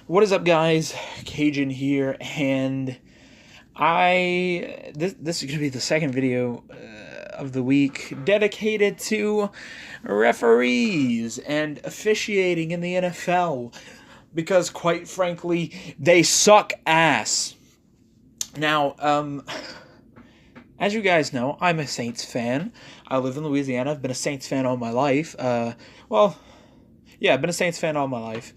What is up, guys? Cajun here, and this is gonna be the second video of the week dedicated to referees and officiating in the NFL because, quite frankly, they suck ass. Now, as you guys know, I'm a Saints fan. I live in Louisiana. I've been a Saints fan all my life. I've been a Saints fan all my life.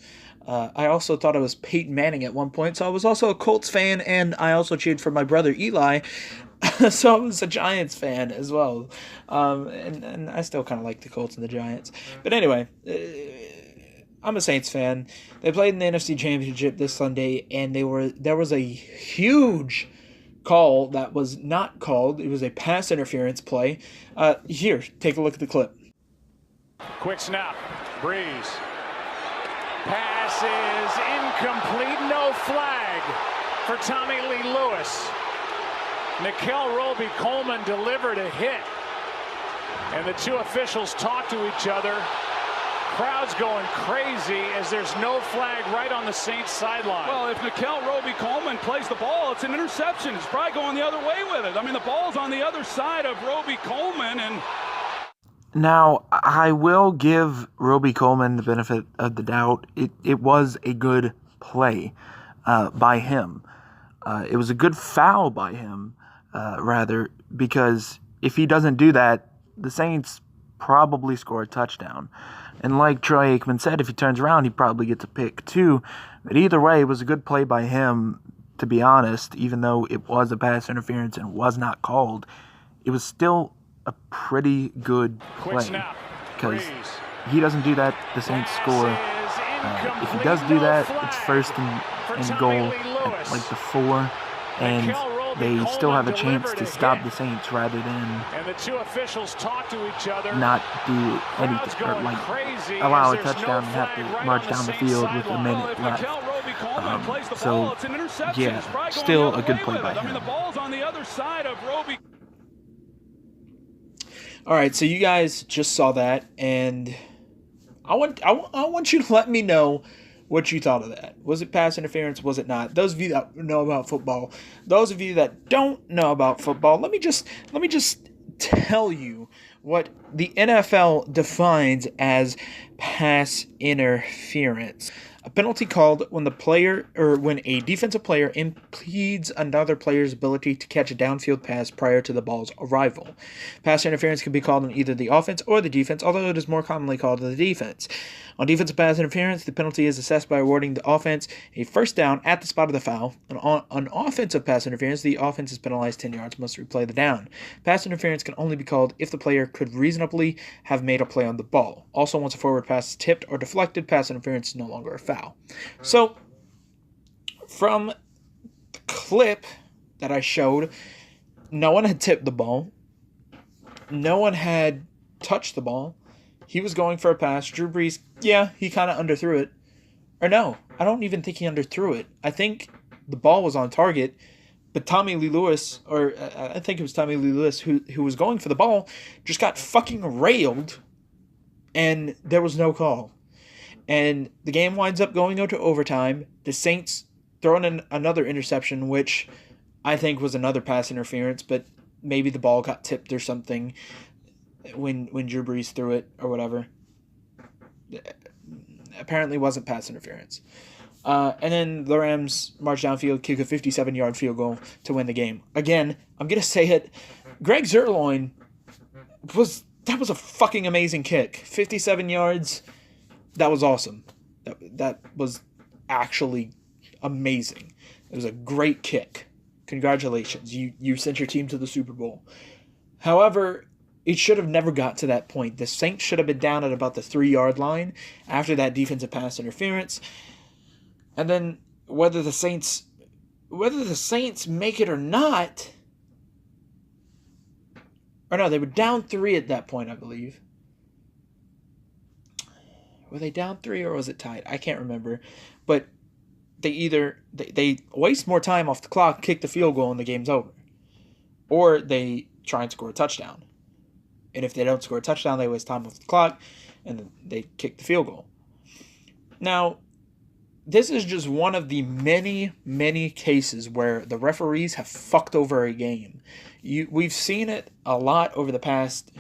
I also thought I was Peyton Manning at one point, so I was also a Colts fan, and I also cheered for my brother Eli, so I was a Giants fan as well. And I still kind of like the Colts and the Giants. But anyway, I'm a Saints fan. They played in the NFC Championship this Sunday, and there was a huge call that was not called. It was a pass interference play. Here, take a look at the clip. Quick snap, Breeze. Pass is incomplete, no flag for Tommy Lee Lewis. Nikel Roby-Coleman delivered a hit, and the two officials talk to each other. Crowd's going crazy as there's no flag right on the Saints sideline. Well, if Nikel Roby-Coleman plays the ball, it's an interception. It's probably going the other way with it. I mean, the ball's on the other side of Roby-Coleman, and now, I will give Roby-Coleman the benefit of the doubt. It was a good play by him. It was a good foul by him, rather, because if he doesn't do that, the Saints probably score a touchdown. And like Troy Aikman said, if he turns around, he probably gets a pick too. But either way, it was a good play by him, to be honest. Even though it was a pass interference and was not called, it was still a pretty good play, because he doesn't do that, the Saints score. If he does do that, it's first and goal at like the 4, and they still have a chance to stop the Saints rather than not do anything, or like allow a touchdown and have to march down the field with a minute left. So yeah, still a good play by him. All right, so you guys just saw that, and I want you to let me know what you thought of that. Was it pass interference? Was it not? Those of you that know about football, those of you that don't know about football, let me just tell you what the NFL defines as pass interference. A penalty called when when a defensive player impedes another player's ability to catch a downfield pass prior to the ball's arrival. Pass interference can be called on either the offense or the defense, although it is more commonly called on the defense. On defensive pass interference, the penalty is assessed by awarding the offense a first down at the spot of the foul. On offensive pass interference, the offense is penalized 10 yards, must replay the down. Pass interference can only be called if the player could reasonably have made a play on the ball. Also, once a forward pass is tipped or deflected, pass interference is no longer a foul. So, from the clip that I showed, no one had tipped the ball. No one had touched the ball. He was going for a pass. Drew Brees, yeah, he kind of underthrew it. Or no, I don't even think he underthrew it. I think the ball was on target, but Tommy Lee Lewis, or I think it was Tommy Lee Lewis who was going for the ball, just got fucking railed, and there was no call. And the game winds up going out to overtime. The Saints throwing in another interception, which I think was another pass interference, but maybe the ball got tipped or something when Drew Brees threw it or whatever. Apparently wasn't pass interference. And then the Rams march downfield, kick a 57-yard field goal to win the game. Again, I'm going to say it. Greg Zuerlein was a fucking amazing kick. 57 yards. That was awesome. That was actually amazing. It was a great kick. Congratulations. You sent your team to the Super Bowl. However, it should have never got to that point. The Saints should have been down at about the 3-yard line after that defensive pass interference. And then whether the Saints make it or not, or no, they were down 3 at that point, I believe. Were they down 3 or was it tied? I can't remember. But they waste more time off the clock, kick the field goal, and the game's over. Or they try and score a touchdown. And if they don't score a touchdown, they waste time off the clock, and they kick the field goal. Now, this is just one of the many, many cases where the referees have fucked over a game. We've seen it a lot over the past,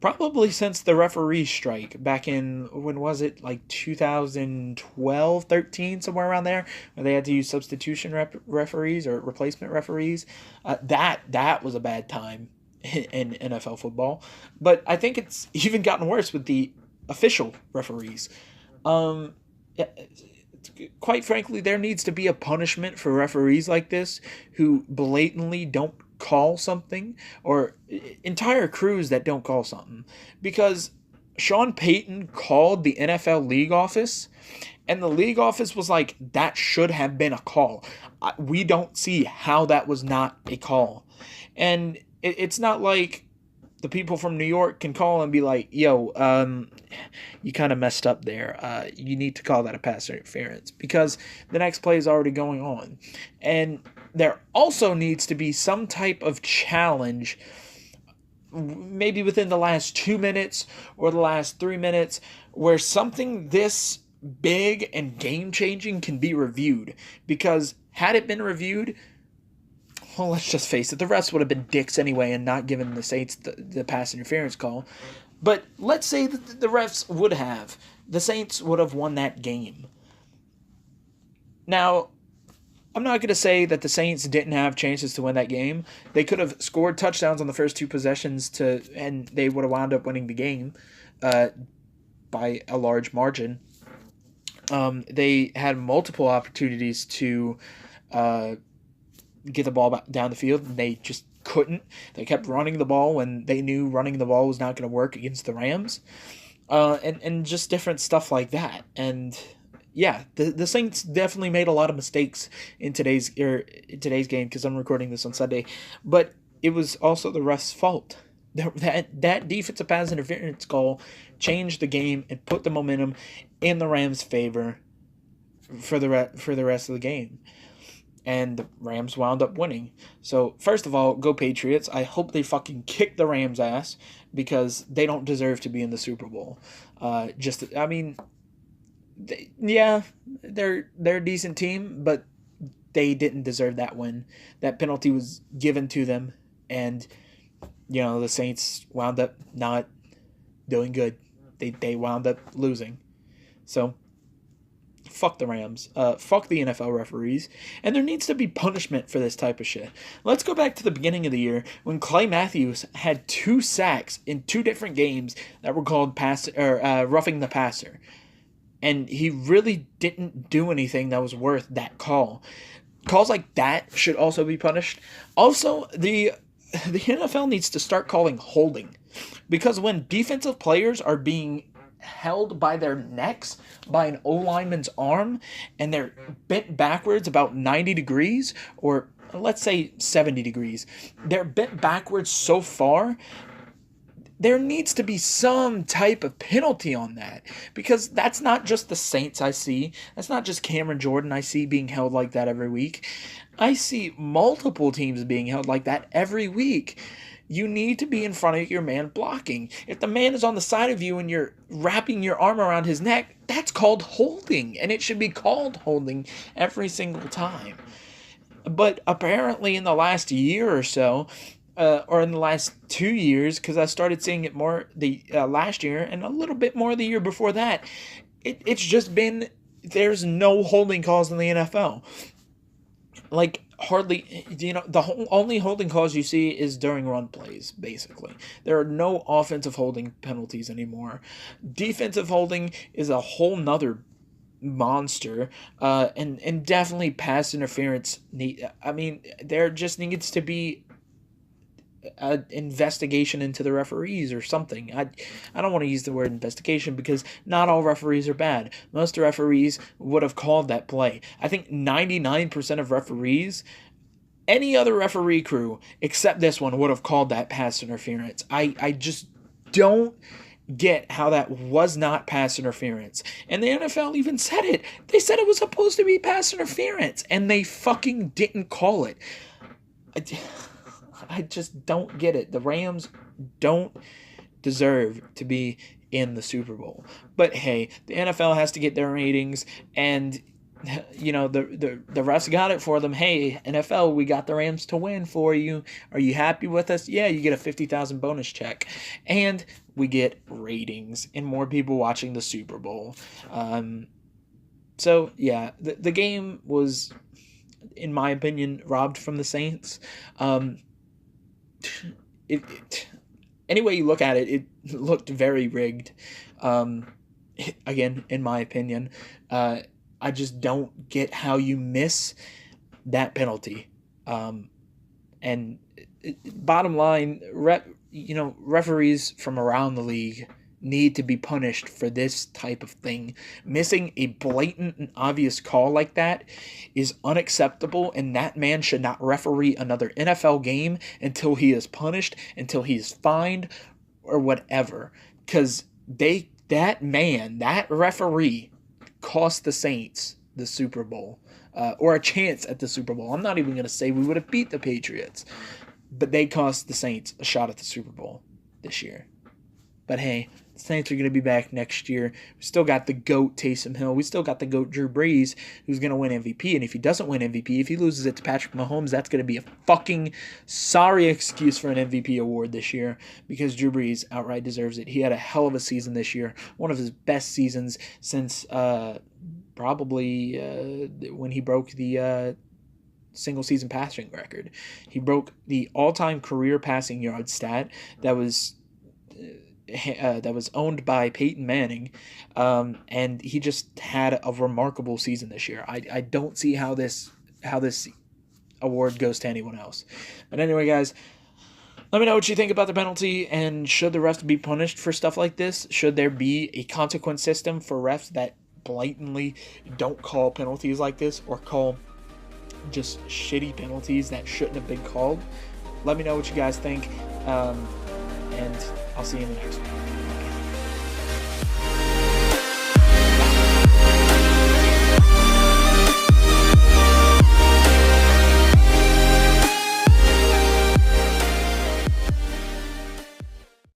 probably since the referee strike back in, when was it, like 2012, 13, somewhere around there, where they had to use substitution referees or replacement referees. That was a bad time in NFL football. But I think it's even gotten worse with the official referees. Quite frankly, there needs to be a punishment for referees like this who blatantly don't call something, or entire crews that don't call something. Because Sean Payton called the NFL league office, and the league office was like, that should have been a call. We don't see how that was not a call. And it's not like the people from New York can call and be like, yo, you kind of messed up there. You need to call that a pass interference, because the next play is already going on. And there also needs to be some type of challenge, maybe within the last 2 minutes or the last 3 minutes, where something this big and game-changing can be reviewed. Because had it been reviewed, well, let's just face it, the refs would have been dicks anyway and not given the Saints the pass interference call. But let's say that the refs would have. The Saints would have won that game. Now, I'm not going to say that the Saints didn't have chances to win that game. They could have scored touchdowns on the first 2 possessions and they would have wound up winning the game by a large margin. They had multiple opportunities to get the ball back down the field, and they just couldn't. They kept running the ball when they knew running the ball was not going to work against the Rams, and just different stuff like that. And yeah, the Saints definitely made a lot of mistakes in today's game, because I'm recording this on Sunday, but it was also the refs' fault. That defensive pass interference call changed the game and put the momentum in the Rams' favor for the rest of the game. And the Rams wound up winning. So, first of all, go Patriots. I hope they fucking kick the Rams' ass, because they don't deserve to be in the Super Bowl. They're a decent team, but they didn't deserve that win. That penalty was given to them, and, the Saints wound up not doing good. They wound up losing. So, fuck the Rams. Fuck the NFL referees. And there needs to be punishment for this type of shit. Let's go back to the beginning of the year when Clay Matthews had 2 sacks in 2 different games that were called roughing the passer. And he really didn't do anything that was worth that call. Calls like that should also be punished. Also, the NFL needs to start calling holding. Because when defensive players are being held by their necks by an O-lineman's arm, and they're bent backwards about 90 degrees, or let's say 70 degrees. They're bent backwards so far, there needs to be some type of penalty on that, because that's not just the Saints I see. That's not just Cameron Jordan I see being held like that every week. I see multiple teams being held like that every week. You need to be in front of your man blocking. If the man is on the side of you and you're wrapping your arm around his neck, that's called holding, and it should be called holding every single time. But apparently in the last year or so, or in the last 2 years, because I started seeing it more the last year and a little bit more the year before that, it's just been, there's no holding calls in the NFL. Like, hardly, the only holding calls you see is during run plays, basically. There are no offensive holding penalties anymore. Defensive holding is a whole nother monster, and definitely pass interference. There just needs to be an investigation into the referees or something. I don't want to use the word investigation, because not all referees are bad. Most referees would have called that play. I think 99% of referees, any other referee crew except this one, would have called that pass interference. I just don't get how that was not pass interference. And the NFL even said it. They said it was supposed to be pass interference, and they fucking didn't call it. I just don't get it. The Rams don't deserve to be in the Super Bowl. But hey, the NFL has to get their ratings, and you know, the refs got it for them. Hey, NFL, we got the Rams to win for you. Are you happy with us? Yeah, you get a $50,000 bonus check, and we get ratings and more people watching the Super Bowl. So yeah, the game was, in my opinion, robbed from the Saints. Any way you look at it, it looked very rigged. Again, in my opinion, I just don't get how you miss that penalty. And bottom line, referees from around the league need to be punished for this type of thing. Missing a blatant and obvious call like that is unacceptable, and that man should not referee another NFL game until he is punished, until he is fined, or whatever. Because that referee cost the Saints the Super Bowl, or a chance at the Super Bowl. I'm not even going to say we would have beat the Patriots, but they cost the Saints a shot at the Super Bowl this year. But hey, the Saints are going to be back next year. We still got the GOAT Taysom Hill. We still got the GOAT Drew Brees, who's going to win MVP. And if he doesn't win MVP, if he loses it to Patrick Mahomes, that's going to be a fucking sorry excuse for an MVP award this year, because Drew Brees outright deserves it. He had a hell of a season this year, one of his best seasons since probably when he broke the single season passing record. He broke the all-time career passing yard stat that was owned by Peyton Manning, and he just had a remarkable season this year. I don't see how this award goes to anyone else. But anyway, guys, let me know what you think about the penalty, and should the refs be punished for stuff like this? Should there be a consequence system for refs that blatantly don't call penalties like this, or call just shitty penalties that shouldn't have been called? Let me know what you guys think, and I'll see you in the next one.